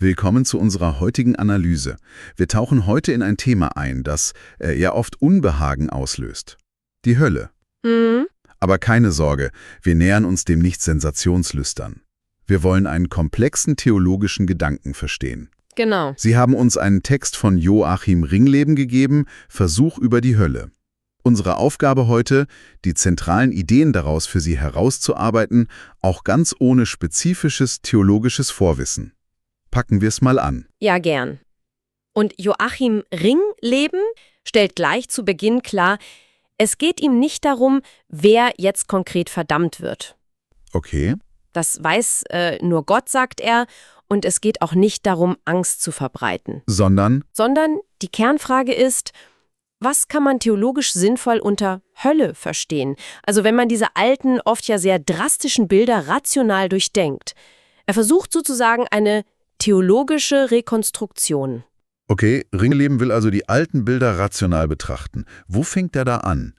Willkommen zu unserer heutigen Analyse. Wir tauchen heute in ein Thema ein, das ja oft Unbehagen auslöst. Die Hölle. Mhm. Aber keine Sorge, wir nähern uns dem nicht sensationslüstern. Wir wollen einen komplexen theologischen Gedanken verstehen. Genau. Sie haben uns einen Text von Joachim Ringleben gegeben, Versuch über die Hölle. Unsere Aufgabe heute, die zentralen Ideen daraus für Sie herauszuarbeiten, auch ganz ohne spezifisches theologisches Vorwissen. Packen wir es mal an. Ja, gern. Und Joachim Ringleben stellt gleich zu Beginn klar, es geht ihm nicht darum, wer jetzt konkret verdammt wird. Okay. Das weiß nur Gott, sagt er, und es geht auch nicht darum, Angst zu verbreiten. Sondern Die Kernfrage ist, was kann man theologisch sinnvoll unter Hölle verstehen? Also wenn man diese alten, oft ja sehr drastischen Bilder rational durchdenkt. Er versucht sozusagen eine theologische Rekonstruktion. Okay, Ringleben will also die alten Bilder rational betrachten. Wo fängt er da an?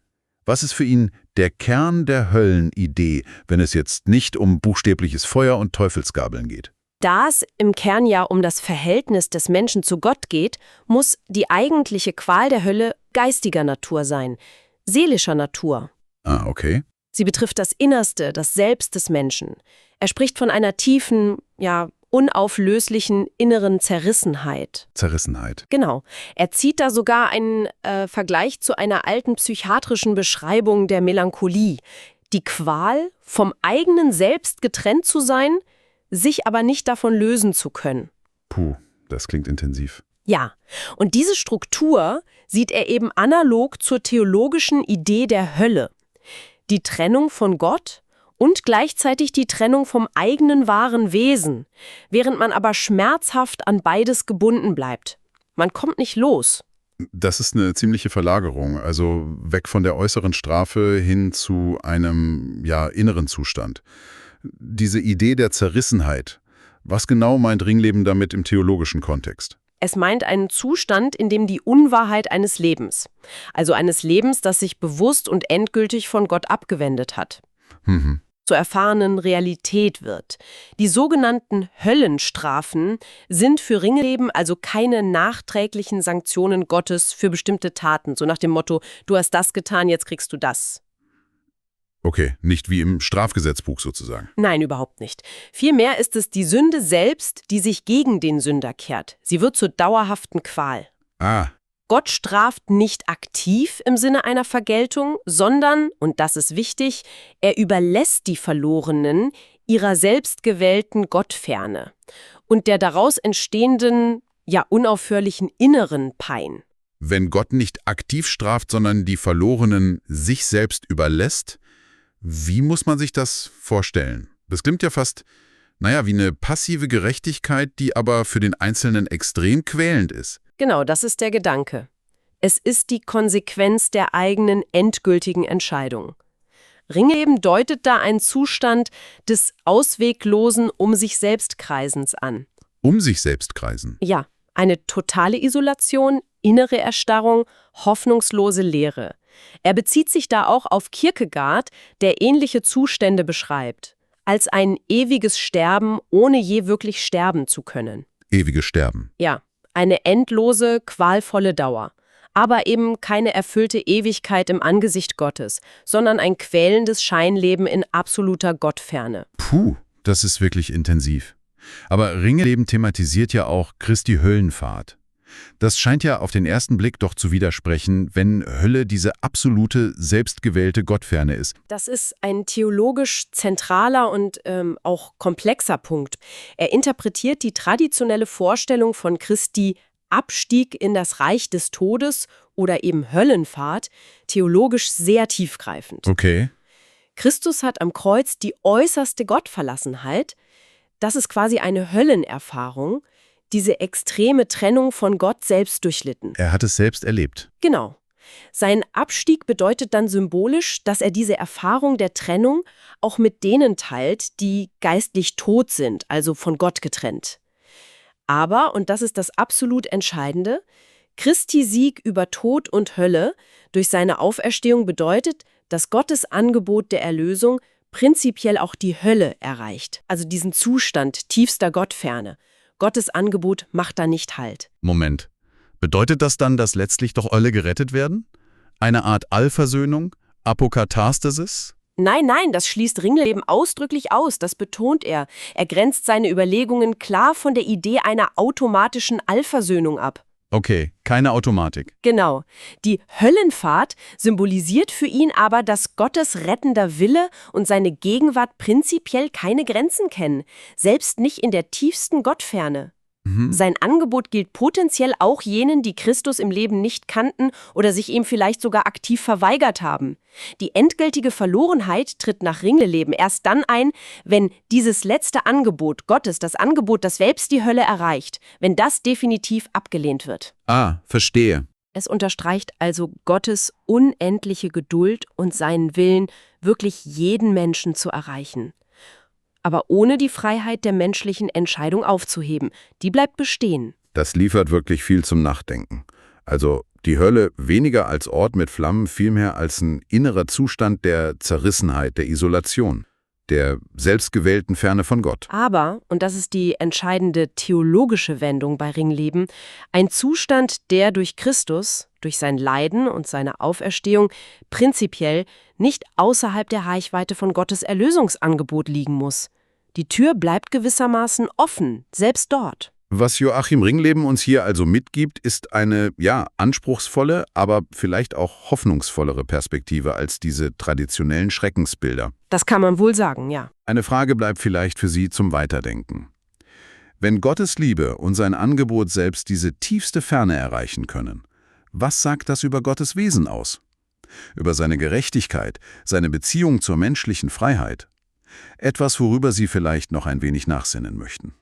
Was ist für ihn der Kern der Höllenidee, wenn es jetzt nicht um buchstäbliches Feuer und Teufelsgabeln geht? Da es im Kern ja um das Verhältnis des Menschen zu Gott geht, muss die eigentliche Qual der Hölle geistiger Natur sein, seelischer Natur. Ah, okay. Sie betrifft das Innerste, das Selbst des Menschen. Er spricht von einer tiefen, ja, unauflöslichen inneren Zerrissenheit. Zerrissenheit. Genau. Er zieht da sogar einen Vergleich zu einer alten psychiatrischen Beschreibung der Melancholie. Die Qual, vom eigenen Selbst getrennt zu sein, sich aber nicht davon lösen zu können. Puh, das klingt intensiv. Ja, und diese Struktur sieht er eben analog zur theologischen Idee der Hölle. Die Trennung von Gott und gleichzeitig die Trennung vom eigenen wahren Wesen, während man aber schmerzhaft an beides gebunden bleibt. Man kommt nicht los. Das ist eine ziemliche Verlagerung, also weg von der äußeren Strafe hin zu einem, inneren Zustand. Diese Idee der Zerrissenheit, was genau meint Ringleben damit im theologischen Kontext? Es meint einen Zustand, in dem die Unwahrheit eines Lebens, also eines Lebens, das sich bewusst und endgültig von Gott abgewendet hat, zur erfahrenen Realität wird. Die sogenannten Höllenstrafen sind für Ringleben also keine nachträglichen Sanktionen Gottes für bestimmte Taten, so nach dem Motto, du hast das getan, jetzt kriegst du das. Okay, nicht wie im Strafgesetzbuch sozusagen. Nein, überhaupt nicht. Vielmehr ist es die Sünde selbst, die sich gegen den Sünder kehrt. Sie wird zur dauerhaften Qual. Ah, Gott straft nicht aktiv im Sinne einer Vergeltung, sondern, und das ist wichtig, er überlässt die Verlorenen ihrer selbstgewählten Gottferne und der daraus entstehenden, unaufhörlichen inneren Pein. wenn Gott nicht aktiv straft, sondern die Verlorenen sich selbst überlässt, wie muss man sich das vorstellen? Das klingt ja fast, wie eine passive Gerechtigkeit, die aber für den Einzelnen extrem quälend ist. Genau, das ist der Gedanke. Es ist die Konsequenz der eigenen endgültigen Entscheidung. Ringleben deutet da einen Zustand des ausweglosen Um-sich-selbst-Kreisens an. Um sich selbst kreisen. Ja, eine totale Isolation, innere Erstarrung, hoffnungslose Leere. Er bezieht sich da auch auf Kierkegaard, der ähnliche Zustände beschreibt, als ein ewiges Sterben, ohne je wirklich sterben zu können. Ewiges Sterben. Ja, eine endlose, qualvolle Dauer. Aber eben keine erfüllte Ewigkeit im Angesicht Gottes, sondern ein quälendes Scheinleben in absoluter Gottferne. Puh, das ist wirklich intensiv. Aber Ringleben thematisiert ja auch Christi Höllenfahrt. Das scheint ja auf den ersten Blick doch zu widersprechen, wenn Hölle diese absolute, selbstgewählte Gottferne ist. Das ist ein theologisch zentraler und auch komplexer Punkt. Er interpretiert die traditionelle Vorstellung von Christi Abstieg in das Reich des Todes oder eben Höllenfahrt theologisch sehr tiefgreifend. Okay. Christus hat am Kreuz die äußerste Gottverlassenheit. Das ist quasi eine Höllenerfahrung, diese extreme Trennung von Gott selbst durchlitten. Er hat es selbst erlebt. Genau. Sein Abstieg bedeutet dann symbolisch, dass er diese Erfahrung der Trennung auch mit denen teilt, die geistlich tot sind, also von Gott getrennt. Aber, und das ist das absolut Entscheidende, Christi Sieg über Tod und Hölle durch seine Auferstehung bedeutet, dass Gottes Angebot der Erlösung prinzipiell auch die Hölle erreicht, also diesen Zustand tiefster Gottferne, Gottes Angebot macht da nicht Halt. Moment. Bedeutet das dann, dass letztlich doch alle gerettet werden? Eine Art Allversöhnung? Apokatastasis? Nein, nein, das schließt Ringleben ausdrücklich aus, das betont er. Er grenzt seine Überlegungen klar von der Idee einer automatischen Allversöhnung ab. Okay, keine Automatik. Genau. Die Höllenfahrt symbolisiert für ihn aber, dass Gottes rettender Wille und seine Gegenwart prinzipiell keine Grenzen kennen, selbst nicht in der tiefsten Gottferne. Sein Angebot gilt potenziell auch jenen, die Christus im Leben nicht kannten oder sich ihm vielleicht sogar aktiv verweigert haben. Die endgültige Verlorenheit tritt nach Ringleben erst dann ein, wenn dieses letzte Angebot Gottes, das Angebot, das selbst die Hölle erreicht, wenn das definitiv abgelehnt wird. Ah, verstehe. Es unterstreicht also Gottes unendliche Geduld und seinen Willen, wirklich jeden Menschen zu erreichen. Aber ohne die Freiheit der menschlichen Entscheidung aufzuheben. Die bleibt bestehen. Das liefert wirklich viel zum Nachdenken. Also die Hölle weniger als Ort mit Flammen, vielmehr als ein innerer Zustand der Zerrissenheit, der Isolation, der selbstgewählten Ferne von Gott. Aber, und das ist die entscheidende theologische Wendung bei Ringleben, ein Zustand, der durch Christus, durch sein Leiden und seine Auferstehung prinzipiell nicht außerhalb der Reichweite von Gottes Erlösungsangebot liegen muss. Die Tür bleibt gewissermaßen offen, selbst dort. Was Joachim Ringleben uns hier also mitgibt, ist eine, anspruchsvolle, aber vielleicht auch hoffnungsvollere Perspektive als diese traditionellen Schreckensbilder. Das kann man wohl sagen, ja. Eine Frage bleibt vielleicht für Sie zum Weiterdenken. Wenn Gottes Liebe und sein Angebot selbst diese tiefste Ferne erreichen können, was sagt das über Gottes Wesen aus? Über seine Gerechtigkeit, seine Beziehung zur menschlichen Freiheit? Etwas, worüber Sie vielleicht noch ein wenig nachsinnen möchten.